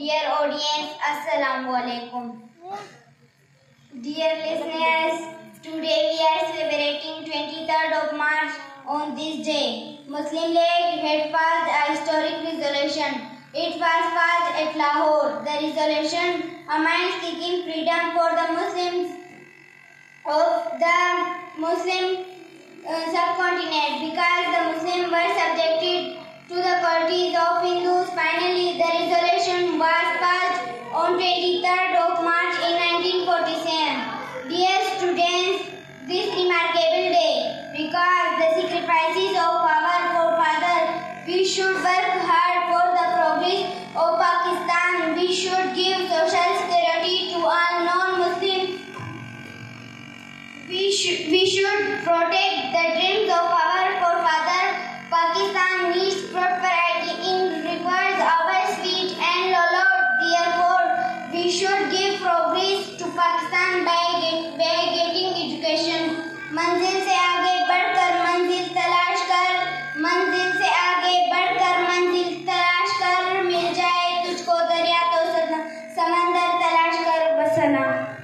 Dear audience, Assalamu alaikum. Dear listeners, today we are celebrating 23rd of March. On this day, Muslim League had passed a historic resolution. It was passed at Lahore. The resolution aims seeking freedom for the Muslims of the Muslim subcontinent because the Muslims were subjected to the cruelties of Hindus. Finally, the resolution was passed on 23rd of March in 1947. Dear students, this remarkable day records the sacrifices of our forefathers. We should work hard for the progress of Pakistan. We should give social security to all non-Muslims. We should protect the dreams of our forefathers. Pakistan needs prosperity in rewards our sweet and Lord. Therefore, we should give progress to Pakistan by getting education. मंजिल से आगे बढ़कर मंजिल तलाश कर, मंजिल से आगे बढ़कर मंजिल तलाश कर, मिल जाए तुझको दरिया तो समंदर तलाश कर बसना.